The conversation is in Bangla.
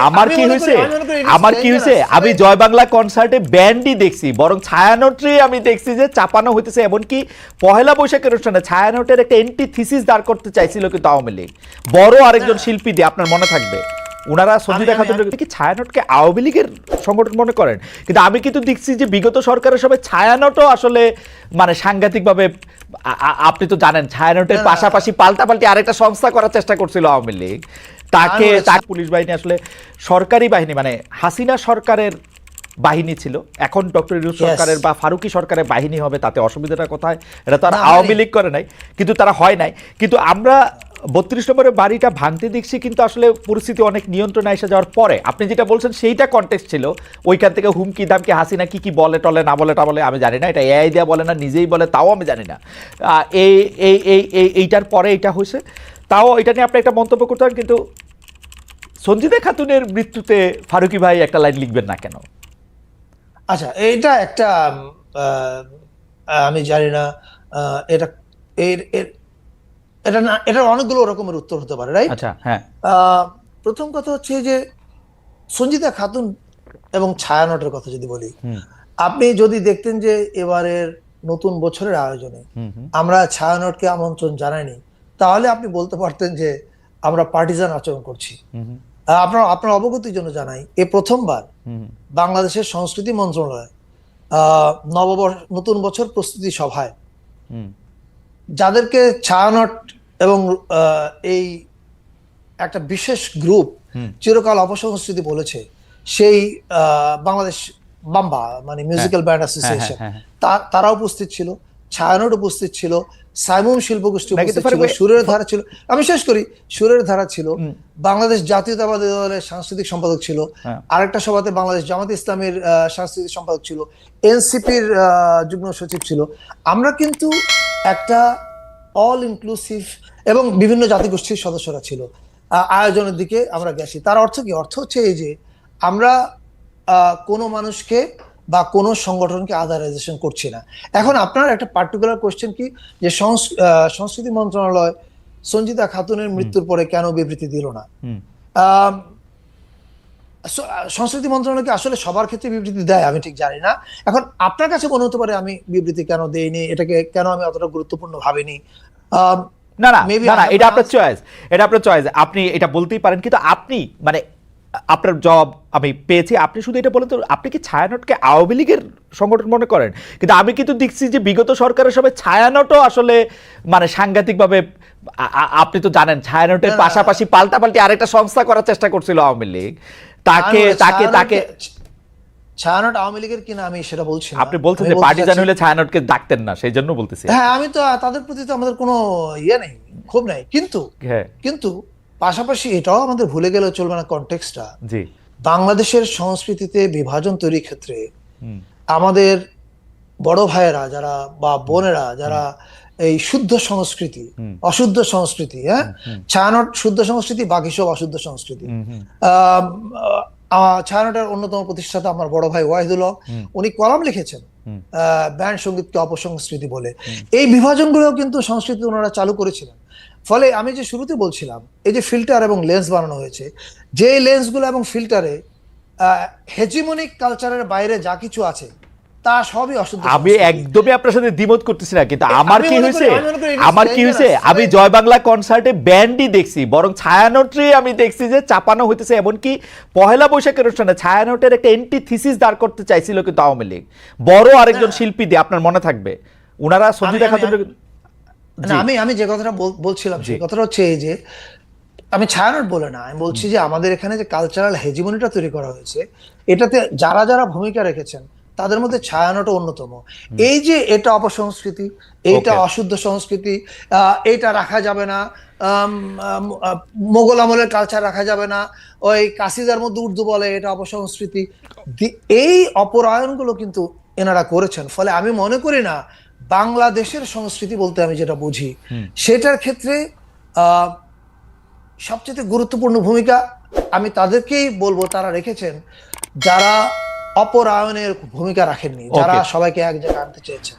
আমার কি হয়েছে আমি জয় বাংলা কনসার্টে ব্যান্ডই দেখছি, বরং ছায়ানটে আমি দেখছি যে চাপানো হইতেছে। এমনকি পহেলা বৈশাখের অনুষ্ঠানে ছায়ানটের একটা এন্টি থিসিস দাঁড় করতে চাইছিল কিন্তু আওয়ামী লীগ, বড় আরেকজন শিল্পী দিয়ে, আপনার মনে থাকবে ওনারা সঞ্জিতা খাতুন কি ছায়ানটকে আওয়ামী লীগের সংগঠন মনে করেন? কিন্তু আমি কিন্তু দেখছি যে বিগত সরকারের সময় ছায়ানটও আসলে মানে সাংঘাতিকভাবে, আপনি তো জানেন ছায়ানটের পাশাপাশি পাল্টাপাল্টি আরেকটা সংস্থা করার চেষ্টা করছিল আওয়ামী লীগ। তাকে পুলিশ বাহিনী আসলে সরকারি বাহিনী, মানে হাসিনা সরকারের বাহিনী ছিল, এখন ডক্টর ইউনূস সরকারের বা ফারুকি সরকারের বাহিনী হবে, তাতে অসুবিধাটা কোথায়? এটা তো আর আওয়ামী লীগ করে নাই, কিন্তু তারা হয় নাই। কিন্তু আমরা ৩২ নম্বরের বাড়িটা ভাঙতে দেখছি, কিন্তু আসলে পরিস্থিতি অনেক নিয়ন্ত্রণে এসে যাওয়ার পরে আপনি যেটা বলছেন সেইটা কনটেক্সট ছিল। ওইখান থেকে হুমকি দামকি হাসিনা কি কি বলে টলে না বলে টা বলে আমি জানি না, এটা এআই দেয়া বলে না নিজেই বলে তাও আমি জানি না। এইটার পরে এটা হয়েছে, তাও এটা নিয়ে আপনি একটা মন্তব্য করতে পারেন, কিন্তু সঞ্জিতা খাতুনের মৃত্যুতে ফারুকি ভাই একটা লাইন লিখবেন না কেন? আচ্ছা, এটা একটা আমি জানি না, এটা এটা না, এটার অনেকগুলো রকমের উত্তর হতে পারে, রাইট? আচ্ছা, হ্যাঁ। প্রথম কথা হচ্ছে যে সঞ্জিতা খাতুন এবং ছায়ানটের কথা যদি বলি, আপনি যদি দেখতেন যে এবারের নতুন বছরের আয়োজনে আমরা ছায়ানটকে আমন্ত্রণ জানাইনি, তাহলে আপনি বলতে পারতেন যে আমরা পার্টিজান আচরণ করছি। আপনার অবগতির জন্য জানাই, এ প্রথমবার বাংলাদেশের সংস্কৃতি মন্ত্রণালয় নতুন বছর প্রস্তুতি সভায় যাদেরকে ছায়ানট এবং এই একটা বিশেষ গ্রুপ চিরকাল অপসংস্কৃতি বলেছে, সেই বাংলাদেশ বাম্বা মানে মিউজিক্যাল ব্যান্ড অ্যাসোসিয়েশন, তারা উপস্থিত ছিল, ছায়ানট উপস্থিত ছিল, সাইমুম শিল্পগোষ্ঠী উপস্থিত ছিল, সুরের ধারা ছিল, আমি শেষ করি, সুরের ধারা ছিল, বাংলাদেশ জাতীয়তাবাদী দলের সাংস্কৃতিক সম্পাদক ছিল, আরেকটা সভাতে বাংলাদেশ জামাত ইসলামের সাংস্কৃতিক সম্পাদক ছিল, এনসিপির যুগ্ম সচিব ছিল। আমরা কিন্তু একটা অল ইনক্লুসিভ এবং বিভিন্ন জাতিগোষ্ঠীর সদস্যরা ছিল আয়োজনের দিকে আমরা গেছি। তার অর্থ কি? অর্থ হচ্ছে এই যে আমরা কোনো মানুষকে বা কোনো সংগঠনকে আদারাইজেশন করছি না। এখন আপনার একটা পার্টিকুলার কোয়েশ্চেন কি, যে সংস্কৃতি মন্ত্রণালয় সঞ্জিতা খাতুনের মৃত্যুর পরে কেন বিবৃতি দিল না? সংস্কৃতি মন্ত্রণালয়কে আসলে সবার ক্ষেত্রে বিবৃতি দেয় আমি ঠিক জানি না। এখন আপনার কাছে মনে হতে পারে আমি বিবৃতি কেন দেইনি, এটাকে কেন আমি অতটা গুরুত্বপূর্ণ ভাবিনি। না না না, এটা আপনার চয়েস, এটা আপনার চয়েস, আপনি এটা বলতেই পারেন। কিন্তু আপনি মানে আপনার জবাব আমি পেয়েছি, আপনি শুধু এটা বলেন তো, আপনি কি ছায়ানটকে আওয়ামী লীগের সংগঠন মনে করেন? কিন্তু আমি কিন্তু দেখছি যে বিগত সরকারের সময় ছায়ানটও আসলে মানে সাংঘাতিকভাবে, আপনি তো জানেন ছায়ানটের পাশাপাশি পাল্টাপাল্টি আরেকটা সংস্থা করার চেষ্টা করছিল আওয়ামী লীগ। তাকে ছায়ানট আওয়ামী লীগের কিনা আমি সেটা বলছি না। আপনি বলছেন যে পার্টিজান হলে ছায়ানটকে ডাকতেন না, সেই জন্য বলতেছি। হ্যাঁ, আমি তো তাদের প্রতি তো আমাদের কোনো ইয়ে নেই, ক্ষোভ নেই, কিন্তু পাশাপাশি এটাও আমাদের ভুলে গেলে চলবে না কনটেক্সটটা। জি, বাংলাদেশের সংস্কৃতিতে বিভাজন তৈরির ক্ষেত্রে আমাদের বড় ভাইয়েরা যারা বা বোনেরা যারা এই শুদ্ধ সংস্কৃতি অশুদ্ধ সংস্কৃতি, ছায়ানট শুদ্ধ সংস্কৃতি, বাকি সব অশুদ্ধ সংস্কৃতি। ছায়ানটের অন্যতম প্রতিষ্ঠাতা আমার বড় ভাই ওয়াহিদুল হক, উনি কলাম লিখেছেন ব্যান্ড সঙ্গীতকে অপসংস্কৃতি বলে। এই বিভাজনগুলো কিন্তু সংস্কৃতি ওনারা চালু করেছিলেন। ফলে আমি যে শুরুতে বলছিলাম, এই যে ফিল্টার এবং লেন্স বানানো হয়েছে, যে লেন্সগুলো এবং ফিল্টারে হেজিমনিক কালচারের বাইরে যা কিছু আছে তা সবই অশুদ্ধ। আমি একদমই আপনার সাথে দ্বিমত করতেছি না, কিন্তু আমার কি হয়েছে আমি জয় বাংলা কনসার্টে ব্যান্ডই দেখছি, বরং ছায়ানটে আমি দেখছি যে চাপানো হইতেছে। এমনকি পহেলা বৈশাখের অনুষ্ঠানে ছায়ানটের একটা এন্টি থিসিস দাঁড় করতে চাইছিল কিন্তু আওয়ামী লীগ, বড় আরেকজন শিল্পী দিয়ে, আপনার মনে থাকবে ওনারা সঞ্জিতা খাতুন। আমি যে কথাটা বলছিলাম সেই কথাটা হচ্ছে এই যে আমি ছায়ানট বলে না, আমি বলছি যে আমাদের এখানে যে কালচারাল হেজিমনিটা তৈরি করা হয়েছে, এটাতে যারা যারা ভূমিকা রেখেছেন তাদের মধ্যে ছায়ানট অন্যতম। এই যে এটা অপসংস্কৃতি, এইটা অশুদ্ধ সংস্কৃতি, এইটা রাখা যাবে না, মোগল আমলের কালচার রাখা যাবে না, ওই কাসিদার মধ্যে উর্দু বলে এটা অপসংস্কৃতি, এই অপরায়ণগুলো কিন্তু এনারা করেছেন। ফলে আমি মনে করি না বাংলাদেশের সংস্কৃতি বলতে আমি যেটা বুঝি সেটার ক্ষেত্রে সবচেয়ে গুরুত্বপূর্ণ ভূমিকা আমি তাদেরকেই বলবো তারা রেখেছেন যারা অপরায়ণের ভূমিকা রাখেননি, যারা সবাইকে এক জায়গায় আনতে চেয়েছেন।